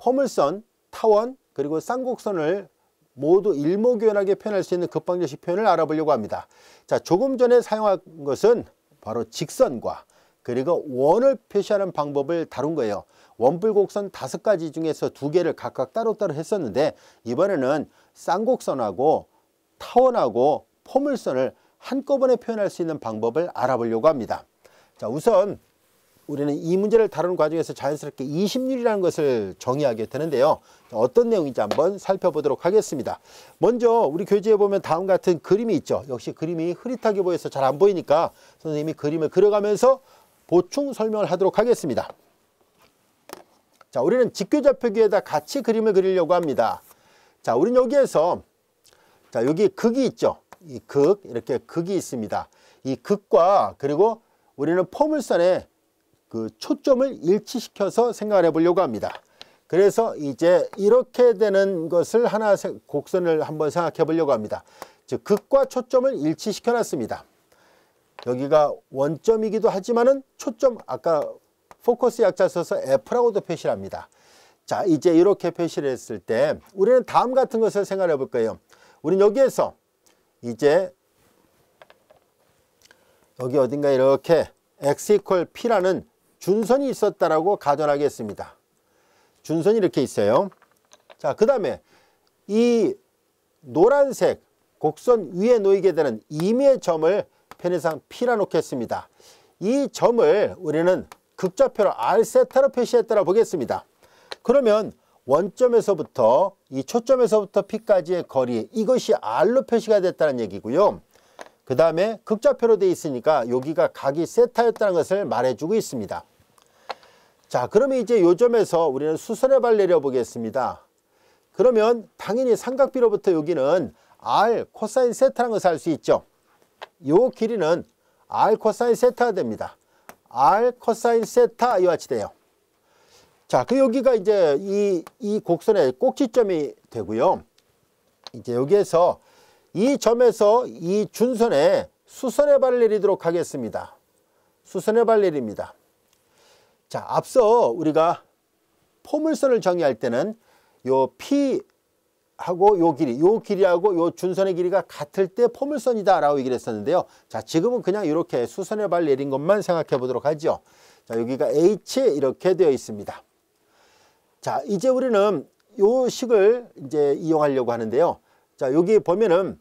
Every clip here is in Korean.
포물선, 타원, 그리고 쌍곡선을 모두 일목요연하게 표현할 수 있는 급방정식 표현을 알아보려고 합니다. 자, 조금 전에 사용한 것은 바로 직선과 그리고 원을 표시하는 방법을 다룬 거예요. 원뿔곡선 5가지 중에서 2개를 각각 따로따로 했었는데, 이번에는 쌍곡선하고 타원하고 포물선을 한꺼번에 표현할 수 있는 방법을 알아보려고 합니다. 자, 우선 우리는 이 문제를 다루는 과정에서 자연스럽게 이심률이라는 것을 정의하게 되는데요. 어떤 내용인지 한번 살펴보도록 하겠습니다. 먼저 우리 교재에 보면 다음 같은 그림이 있죠. 역시 그림이 흐릿하게 보여서 잘 안 보이니까 선생님이 그림을 그려가면서 보충 설명을 하도록 하겠습니다. 자, 우리는 직교좌표기에다 같이 그림을 그리려고 합니다. 자, 우리는 여기에서, 자, 여기 극이 있죠. 이 극, 이렇게 극이 있습니다. 이 극과 그리고 우리는 포물선에 그 초점을 일치시켜서 생각을 해보려고 합니다. 그래서 이제 이렇게 되는 것을 하나 곡선을 한번 생각해 보려고 합니다. 즉, 극과 초점을 일치시켜 놨습니다. 여기가 원점이기도 하지만은 초점, 아까 포커스 약자 써서 F라고도 표시를 합니다. 자, 이제 이렇게 표시를 했을 때 우리는 다음 같은 것을 생각해 볼 거예요. 우리는 여기에서 이제 여기 어딘가 이렇게 x = p라는 준선이 있었다라고 가정하겠습니다. 준선이 이렇게 있어요. 자, 그 다음에 이 노란색 곡선 위에 놓이게 되는 임의의 점을 편의상 p라 놓겠습니다. 이 점을 우리는 극좌표로 r세타로 표시했다고 보겠습니다. 그러면 원점에서부터 이 초점에서부터 p까지의 거리, 이것이 r로 표시가 됐다는 얘기고요. 그 다음에 극좌표로 되어 있으니까 여기가 각이 세타였다는 것을 말해주고 있습니다. 자, 그러면 이제 요 점에서 우리는 수선의 발 내려보겠습니다. 그러면 당연히 삼각비로부터 여기는 r 코사인 세타라는 것을 알 수 있죠. 요 길이는 r 코사인 세타가 됩니다. r 코사인 세타 이와 같이 돼요. 자, 그 여기가 이제 이 곡선의 꼭지점이 되고요. 이제 여기에서 이 점에서 이 준선에 수선의 발을 내리도록 하겠습니다. 수선의 발 내립니다. 자, 앞서 우리가 포물선을 정의할 때는 요 P하고 요 길이하고 요 준선의 길이가 같을 때 포물선이다 라고 얘기를 했었는데요. 자, 지금은 그냥 이렇게 수선의 발 내린 것만 생각해 보도록 하죠. 자, 여기가 H 이렇게 되어 있습니다. 자, 이제 우리는 요 식을 이제 이용하려고 하는데요. 자, 여기 보면은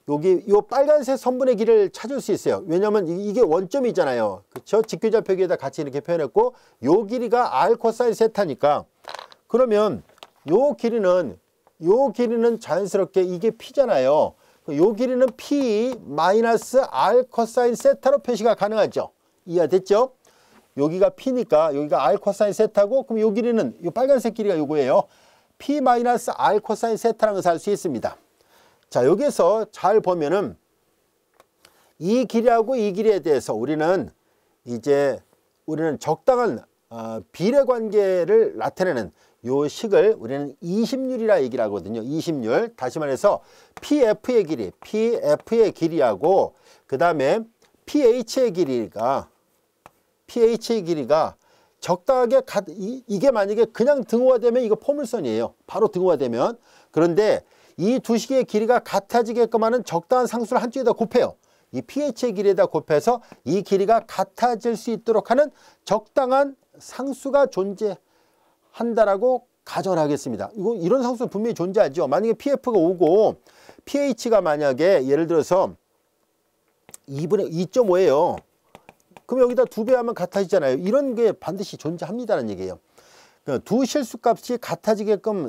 여기 요 빨간색 선분의 길이를 찾을 수 있어요. 왜냐하면 이게 원점이잖아요. 그렇죠? 직교좌표기에다 같이 이렇게 표현했고, 요 길이가 r 코사인 세타니까, 그러면 요 길이는 자연스럽게 이게 p잖아요. 요 길이는 p 마이너스 r 코사인 세타로 표시가 가능하죠. 이해됐죠? 여기가 p니까 여기가 r 코사인 세타고, 그럼 요 길이는 요 빨간색 길이가 요거예요. p 마이너스 r 코사인 세타라는 것을 알 수 있습니다. 자, 여기서 잘 보면은 이 길이하고 이 길이에 대해서 우리는 적당한 비례 관계를 나타내는 요 식을 우리는 이심률이라 얘기를 하거든요. 이심률. 다시 말해서 PF의 길이하고 그 다음에 PH의 길이가 적당하게 이게 만약에 그냥 등호화되면 이거 포물선이에요. 바로 등호화되면. 그런데 이 두 식의 길이가 같아지게끔 하는 적당한 상수를 한쪽에다 곱해요. 이 pH의 길이에다 곱해서 이 길이가 같아질 수 있도록 하는 적당한 상수가 존재한다라고 가정을 하겠습니다. 이런 상수는 분명히 존재하죠. 만약에 PF가 5고 pH가 만약에 예를 들어서 2.5예요. 그럼 여기다 2배 하면 같아지잖아요. 이런 게 반드시 존재합니다라는 얘기예요. 두 실수값이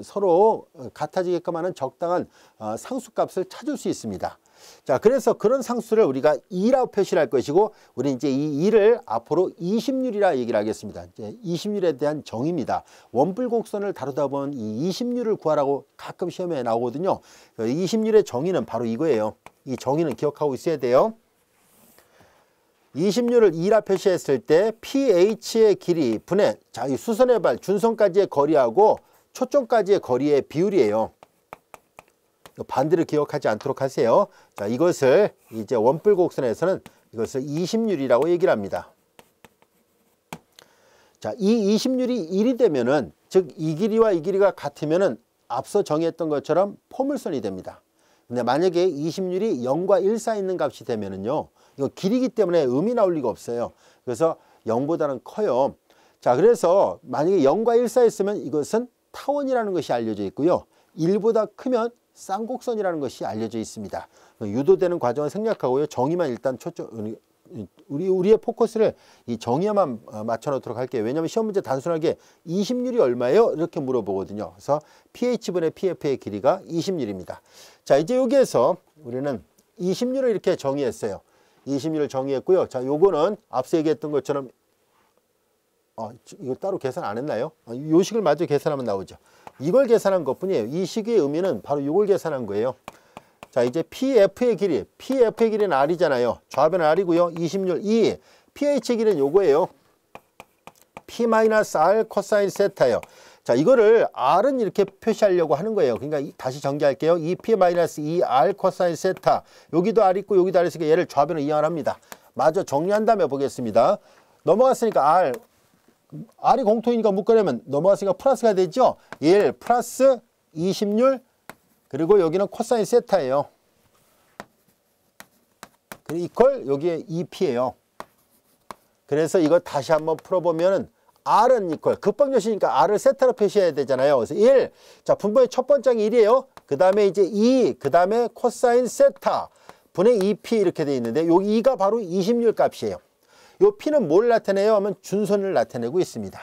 서로 같아지게끔 하는 적당한 상수값을 찾을 수 있습니다. 자, 그래서 그런 상수를 우리가 2라고 표시를 할 것이고, 우리는 이제 이 2를 앞으로 이심률이라 얘기를 하겠습니다. 이제 이심률에 대한 정의입니다. 원뿔곡선을 다루다 보면 이 이심률을 구하라고 가끔 시험에 나오거든요. 이심률의 정의는 바로 이거예요. 이 정의는 기억하고 있어야 돼요. 이심률을 2라 표시했을 때 pH의 길이 분의, 자, 이 수선의 발 준선까지의 거리하고 초점까지의 거리의 비율이에요. 반대로 기억하지 않도록 하세요. 자, 이것을 이제 원뿔곡선에서는 이것을 이심률이라고 얘기를 합니다. 자, 이 이심률이 1이 되면은, 즉 이 길이와 이 길이가 같으면은 앞서 정의했던 것처럼 포물선이 됩니다. 근데 만약에 20률이 0과 1 사이에 있는 값이 되면은요, 이거 길이기 때문에 음이 나올 리가 없어요. 그래서 0보다는 커요. 자, 그래서 만약에 0과 1 사이에 있으면 이것은 타원이라는 것이 알려져 있고요. 1보다 크면 쌍곡선이라는 것이 알려져 있습니다. 유도되는 과정을 생략하고요. 정의만 일단 초점, 우리의 포커스를 이 정의에만 맞춰 놓도록 할게요. 왜냐하면 시험 문제 단순하게 20률이 얼마예요? 이렇게 물어보거든요. 그래서 pH분의 pF의 길이가 20률입니다. 자, 이제 여기에서 우리는 20률을 이렇게 정의했어요. 20률을 정의했고요. 자, 요거는 앞서 얘기했던 것처럼 이거 따로 계산 안 했나요? 요 식을 마저 계산하면 나오죠. 이걸 계산한 것뿐이에요. 이 식의 의미는 바로 이걸 계산한 거예요. 자, 이제 PF의 길이는 R이잖아요. 좌변은 R이고요. 20률 2. pH의 길이는 요거예요. P-R 코사인 세타예요. 자, 이거를 R은 이렇게 표시하려고 하는 거예요. 그러니까 다시 전개할게요. 2P-2R 코사인 세타. 여기도 R 있고 여기도 R 있으니까 얘를 좌변을 이항을 합니다. 마저 정리한 다음에 보겠습니다. 넘어갔으니까 R이 공통이니까 묶으려면 넘어갔으니까 플러스가 되죠. 1 플러스 20률 그리고 여기는 코사인 세타예요. 그리고 이퀄 여기에 2P예요. 그래서 이거 다시 한번 풀어보면은 R은 이퀄 극방정식이니까 R을 세타로 표시해야 되잖아요. 그래서 1. 자, 분모의 첫 번째가 1이에요. 그 다음에 이제 2. 그 다음에 코사인 세타 분의 2P 이렇게 돼 있는데 여기 2가 바로 20률 값이에요. 요 P는 뭘 나타내요? 하면 준선을 나타내고 있습니다.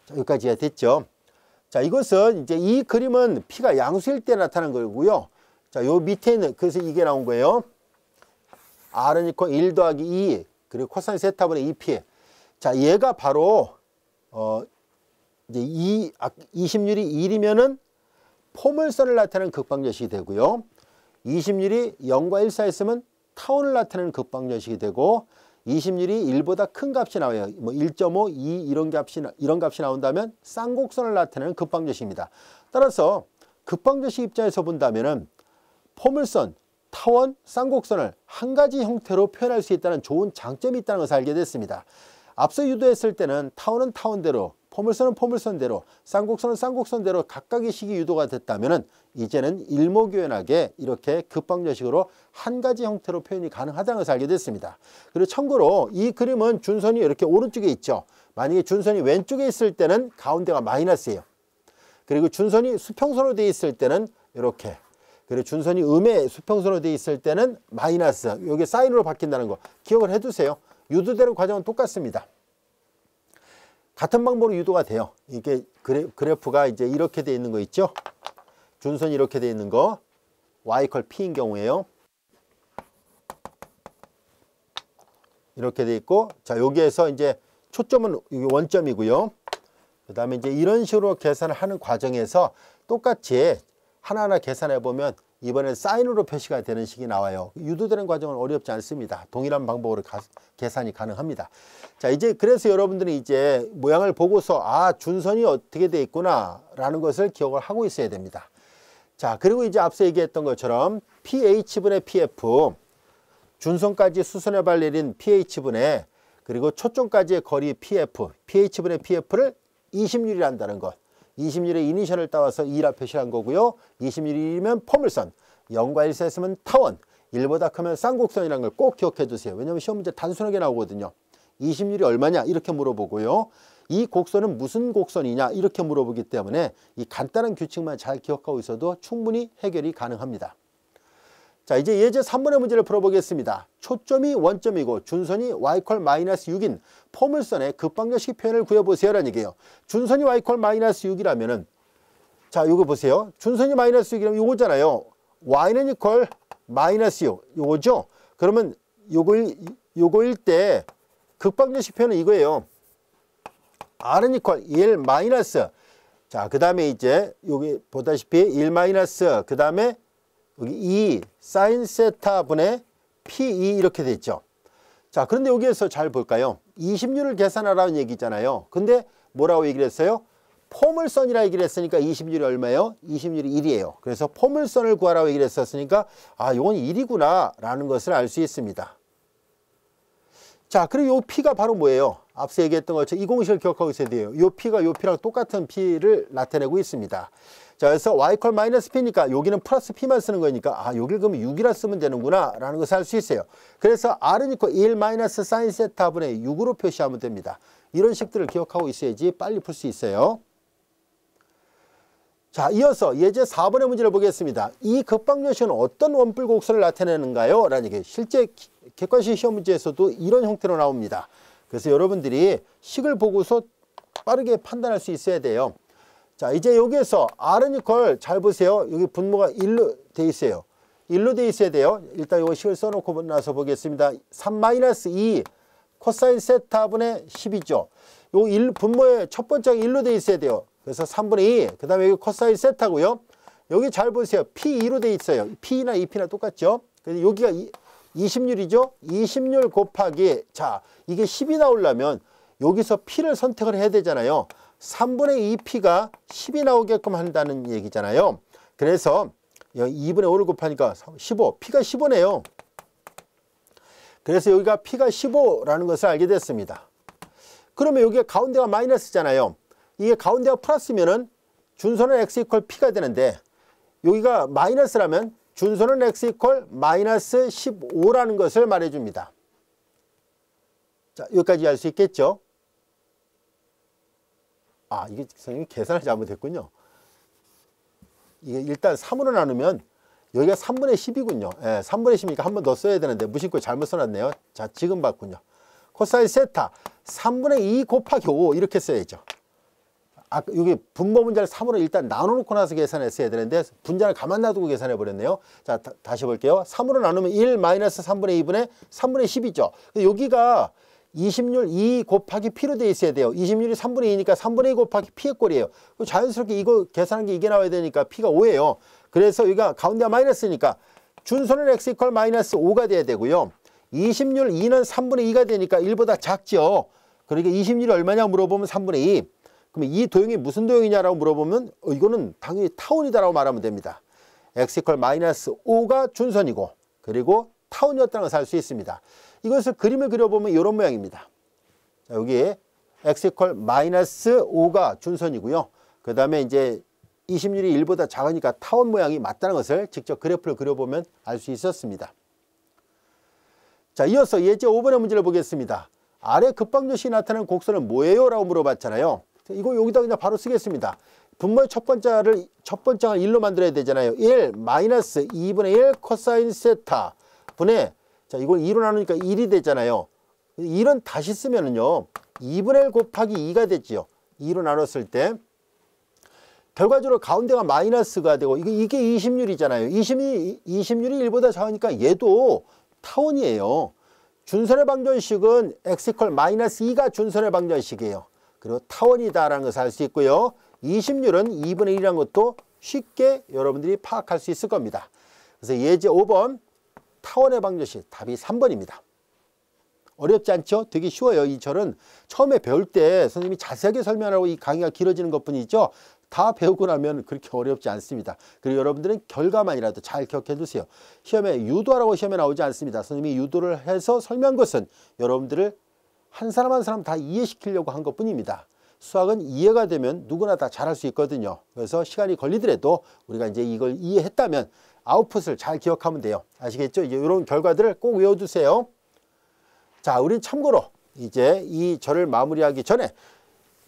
자, 여기까지가 됐죠. 자, 이것은 이제 이 그림은 P가 양수일 때 나타난 거고요. 자, 요 밑에 있는, 그래서 이게 나온 거예요. R은 이퀄 1 더하기 2, 그리고 코사인 세타분의 2P. 자, 얘가 바로, 이제 20률이 1이면은 포물선을 나타내는 극방정식이 되고요. 20률이 0과 1 사이에 있으면 타원을 나타내는 극방정식이 되고, 20률이 1보다 큰 값이 나와요. 뭐 1.5, 2 이런 값이 나온다면 쌍곡선을 나타내는 극방정식입니다. 따라서 극방정식 입장에서 본다면은 포물선, 타원, 쌍곡선을 한 가지 형태로 표현할 수 있다는 좋은 장점이 있다는 것을 알게 됐습니다. 앞서 유도했을 때는 타원은 타원대로, 포물선은 포물선대로, 쌍곡선은 쌍곡선대로 각각의 식이 유도가 됐다면은 이제는 일목요연하게 이렇게 극방정식으로 한 가지 형태로 표현이 가능하다는 것을 알게 됐습니다. 그리고 참고로 이 그림은 준선이 이렇게 오른쪽에 있죠. 만약에 준선이 왼쪽에 있을 때는 가운데가 마이너스예요. 그리고 준선이 수평선으로 되어 있을 때는 이렇게, 그리고 준선이 음의 수평선으로 되어 있을 때는 마이너스, 여기 사인으로 바뀐다는 거 기억을 해두세요. 유도되는 과정은 똑같습니다. 같은 방법으로 유도가 돼요. 이게 그래프가 이제 이렇게 되어 있는 거 있죠. 준선이 이렇게 되어 있는 거 y = p인 경우에요. 이렇게 되어 있고, 자, 여기에서 이제 초점은 원점이고요. 그 다음에 이제 이런 식으로 계산을 하는 과정에서 똑같이 하나하나 계산해 보면 이번엔 사인으로 표시가 되는 식이 나와요. 유도되는 과정은 어렵지 않습니다. 동일한 방법으로 계산이 가능합니다. 자, 이제 그래서 여러분들이 이제 모양을 보고서 준선이 어떻게 돼 있구나 라는 것을 기억을 하고 있어야 됩니다. 자, 그리고 이제 앞서 얘기했던 것처럼 pH분의 pF, 준선까지 수선의 발 내린 pH분의, 그리고 초점까지의 거리 pF, pH분의 pF를 20률이라 한다는 것. 20률의 이니셜을 따와서 2라 표시한 거고요. 20률이면 포물선, 0과 1 사이에 있으면 타원, 1보다 크면 쌍곡선이라는 걸 꼭 기억해 두세요. 왜냐하면 시험 문제 단순하게 나오거든요. 20률이 얼마냐 이렇게 물어보고요. 이 곡선은 무슨 곡선이냐 이렇게 물어보기 때문에 이 간단한 규칙만 잘 기억하고 있어도 충분히 해결이 가능합니다. 자, 이제 예제 3번의 문제를 풀어보겠습니다. 초점이 원점이고 준선이 y = -6인 포물선의 극방정식 표현을 구해보세요라는 얘기예요. 준선이 y = -6이라면은, 자, 이거 보세요. 준선이 -6이라면 요거잖아요. y는 이퀄 -6, 요거죠. 그러면 요거일 때 극방정식 표현은 이거예요. r은 이퀄 1 마이너스, 자, 그 다음에 이제 여기 보다시피 1 마이너스, 그 다음에 여기 2 사인 세타 분의 P2 이렇게 돼 있죠. 자, 그런데 여기에서 잘 볼까요? 20률을 계산하라는 얘기잖아요. 근데 뭐라고 얘기를 했어요? 포물선이라 얘기를 했으니까 20률이 얼마예요? 20률이 1이에요. 그래서 포물선을 구하라고 얘기를 했었으니까 이건 1이구나 라는 것을 알 수 있습니다. 자, 그리고 요 P가 바로 뭐예요? 앞서 얘기했던 것처럼 이 공식을 기억하고 있어야 돼요. 요 P가 요 P랑 똑같은 P를 나타내고 있습니다. 자, 그래서 y 콜 마이너스 P니까 여기는 플러스 P만 쓰는 거니까 아, 여기를 그러면 6이라 쓰면 되는구나 라는 것을 알 수 있어요. 그래서 R은 있고 1 마이너스 사인 세타분의 6으로 표시하면 됩니다. 이런 식들을 기억하고 있어야지 빨리 풀 수 있어요. 자, 이어서 예제 4번의 문제를 보겠습니다. 이 극방정식은 어떤 원뿔곡선을 나타내는가요? 라는 얘기. 실제 객관식 시험 문제에서도 이런 형태로 나옵니다. 그래서 여러분들이 식을 보고서 빠르게 판단할 수 있어야 돼요. 자, 이제 여기에서 R은 이퀄 잘 보세요. 여기 분모가 1로 돼 있어요. 1로 돼 있어야 돼요. 일단 이 식을 써놓고 나서 보겠습니다. 3-2 코사인 세타분의 10이죠. 요 분모의 첫 번째가 1로 돼 있어야 돼요. 그래서 3분의 2, 그 다음에 여기 코사인 세타고요. 여기 잘 보세요. P2로 돼 있어요. P나 2P나 똑같죠. 그래서 여기가 20률이죠. 20률 곱하기, 자, 이게 10이 나오려면 여기서 P를 선택을 해야 되잖아요. 3분의 2P가 10이 나오게끔 한다는 얘기잖아요. 그래서 2분의 5를 곱하니까 15, P가 15네요. 그래서 여기가 P가 15라는 것을 알게 됐습니다. 그러면 여기가 가운데가 마이너스잖아요. 이게 가운데가 플러스면은 준선은 x 이퀄 P가 되는데 여기가 마이너스라면 준선은 x 이퀄 마이너스 15라는 것을 말해줍니다. 자, 여기까지 알 수 있겠죠? 아, 이게 선생님이 계산을 잘못했군요. 이게 일단 3으로 나누면 여기가 3분의 10이군요. 예, 3분의 10이니까 한 번 더 써야 되는데 무심코 잘못 써놨네요. 자, 지금 봤군요. 코사인 세타 3분의 2 곱하기 5 이렇게 써야죠. 아, 여기 분모 문자를 3으로 일단 나눠놓고 나서 계산했어야 되는데 분자를 가만 놔두고 계산해 버렸네요. 자, 다시 볼게요. 3으로 나누면 1 마이너스 3분의 2분의 3분의 10이죠. 여기가 20률 2 곱하기 P로 돼 있어야 돼요. 20률이 3분의 2니까 3분의 2 곱하기 P의 꼴이에요. 자연스럽게 이거 계산한 게 이게 나와야 되니까 P가 5예요. 그래서 여기가 가운데가 마이너스니까 준선은 x 이퀄 마이너스 5가 돼야 되고요. 20률 2는 3분의 2가 되니까 1보다 작죠. 그러니까 20률이 얼마냐 물어보면 3분의 2. 그러면 이 도형이 무슨 도형이냐라고 물어보면 이거는 당연히 타원이다라고 말하면 됩니다. x 이퀄 마이너스 5가 준선이고 그리고 타원이었다는 것을 알 수 있습니다. 이것을 그림을 그려보면 이런 모양입니다. 자, 여기 x 이퀄 마이너스 5가 준선이고요. 그 다음에 이제 20률이 1보다 작으니까 타원 모양이 맞다는 것을 직접 그래프를 그려보면 알 수 있었습니다. 자, 이어서 예제 5번의 문제를 보겠습니다. 아래 극방정식이 나타나는 곡선은 뭐예요? 라고 물어봤잖아요. 이거 여기다 그냥 바로 쓰겠습니다. 분모의 첫 번째를 1로 만들어야 되잖아요. 1 마이너스 2분의 1 코사인 세타 분의, 자, 이걸 2로 나누니까 1이 되잖아요. 1은 다시 쓰면은요 2분의 1 곱하기 2가 되지요. 2로 나눴을 때 결과적으로 가운데가 마이너스가 되고 이게 20률이잖아요. 20률이 1보다 작으니까 얘도 타원이에요. 준선의 방정식은 x 이퀄 마이너스 2가 준선의 방정식이에요. 그리고 타원이다라는 것을 알 수 있고요. 20률은 2분의 1이라는 것도 쉽게 여러분들이 파악할 수 있을 겁니다. 그래서 예제 5번 타원의 방정식 답이 3번입니다. 어렵지 않죠? 되게 쉬워요. 이 절은 처음에 배울 때 선생님이 자세하게 설명하고 이 강의가 길어지는 것뿐이죠. 다 배우고 나면 그렇게 어렵지 않습니다. 그리고 여러분들은 결과만이라도 잘 기억해 두세요. 시험에 유도하라고 시험에 나오지 않습니다. 선생님이 유도를 해서 설명한 것은 여러분들을 한 사람 한 사람 다 이해시키려고 한 것뿐입니다. 수학은 이해가 되면 누구나 다 잘할 수 있거든요. 그래서 시간이 걸리더라도 우리가 이제 이걸 이해했다면 아웃풋을 잘 기억하면 돼요. 아시겠죠? 이제 이런 결과들을 꼭 외워두세요. 자, 우린 참고로 이제 이 절을 마무리하기 전에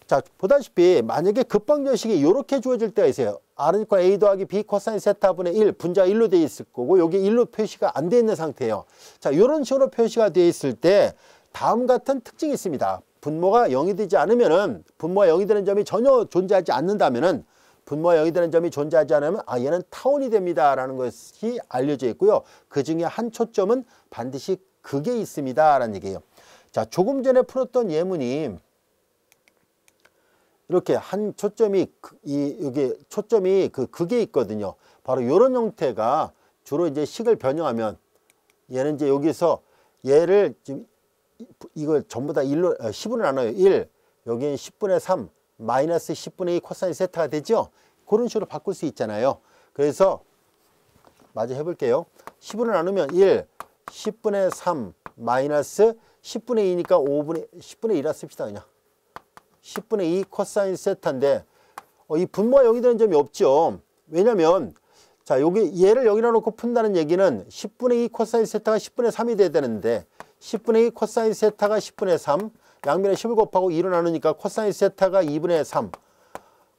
자, 보다시피 만약에 극방정식이 이렇게 주어질 때가 있어요. R은 이퀄 A 더하기 B 코사인 세타분의 1 분자가 1로 되어 있을 거고 여기 1로 표시가 안 되어 있는 상태예요. 자, 이런 식으로 표시가 되어 있을 때 다음 같은 특징이 있습니다. 분모가 0이 되지 않으면은 분모가 0이 되는 점이 전혀 존재하지 않는다면은 분모가 0이 되는 점이 존재하지 않으면 아, 얘는 타원이 됩니다 라는 것이 알려져 있고요. 그 중에 한 초점은 반드시 극에 있습니다 라는 얘기예요. 자, 조금 전에 풀었던 예문이 이렇게 한 초점이 여기 초점이 그 극에 있거든요. 바로 이런 형태가 주로 이제 식을 변형하면 얘는 이제 여기서 얘를 지금 이걸 전부 다 10으로 나눠요. 1 여기는 10분의 3 마이너스 10분의 2 코사인 세타가 되죠. 그런 식으로 바꿀 수 있잖아요. 그래서 마저 해볼게요. 10으로 나누면 1 10분의 3 마이너스 10분의 2니까 10분의 1라 씁시다. 그냥 10분의 2 코사인 세타인데 이 분모가 0이 되는 점이 없죠. 왜냐면 자, 여기 얘를 여기다 놓고 푼다는 얘기는 10분의 2 코사인 세타가 10분의 3이 돼야 되는데 10분의 2 코사인 세타가 10분의 3 양면에 10을 곱하고 2로 나누니까 코사인 세타가 2분의 3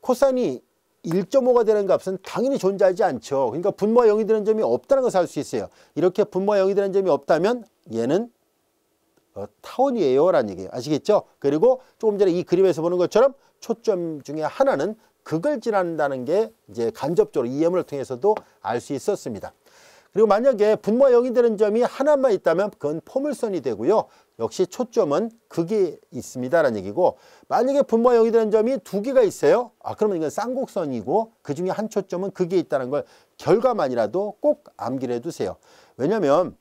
코사인이 1.5가 되는 값은 당연히 존재하지 않죠. 그러니까 분모가 0이 되는 점이 없다는 것을 알 수 있어요. 이렇게 분모가 0이 되는 점이 없다면 얘는 타원이에요 라는 얘기예요. 아시겠죠? 그리고 조금 전에 이 그림에서 보는 것처럼 초점 중에 하나는 극을 지난다는 게 이제 간접적으로 이 예문을 통해서도 알 수 있었습니다. 그리고 만약에 분모가 0이 되는 점이 하나만 있다면 그건 포물선이 되고요. 역시 초점은 극이 있습니다라는 얘기고, 만약에 분모가 0이 되는 점이 두 개가 있어요. 그러면 이건 쌍곡선이고 그 중에 한 초점은 극에 있다는 걸 결과만이라도 꼭 암기를 해두세요. 왜냐하면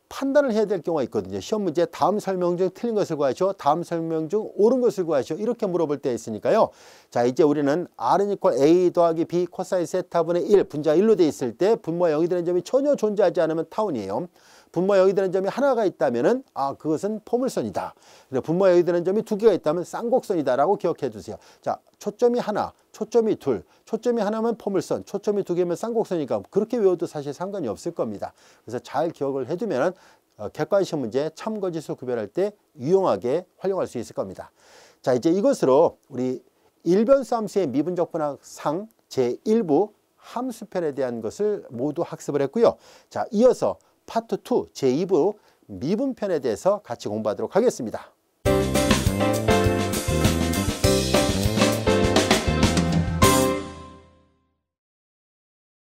판단을 해야 될 경우가 있거든요. 시험 문제 다음 설명 중 틀린 것을 구하시오, 다음 설명 중 옳은 것을 구하시오, 이렇게 물어볼 때 있으니까요. 자, 이제 우리는 R은 이퀄 A 더하기 B 코사인 세타분의 1 분자 1로 돼 있을 때 분모가 0이 되는 점이 전혀 존재하지 않으면 타원이에요. 분모가 0이 되는 점이 하나가 있다면은 그것은 포물선이다. 분모가 0이 되는 점이 두 개가 있다면 쌍곡선이다라고 기억해 두세요. 자, 초점이 하나, 초점이 둘, 초점이 하나면 포물선, 초점이 두 개면 쌍곡선이니까 그렇게 외워도 사실 상관이 없을 겁니다. 그래서 잘 기억을 해두면 객관 시험 문제 참고지수 구별할 때 유용하게 활용할 수 있을 겁니다. 자, 이제 이것으로 우리 일변수 함수의 미분적 분학상 제1부 함수편에 대한 것을 모두 학습을 했고요. 자, 이어서 파트 2 제2부 미분편에 대해서 같이 공부하도록 하겠습니다.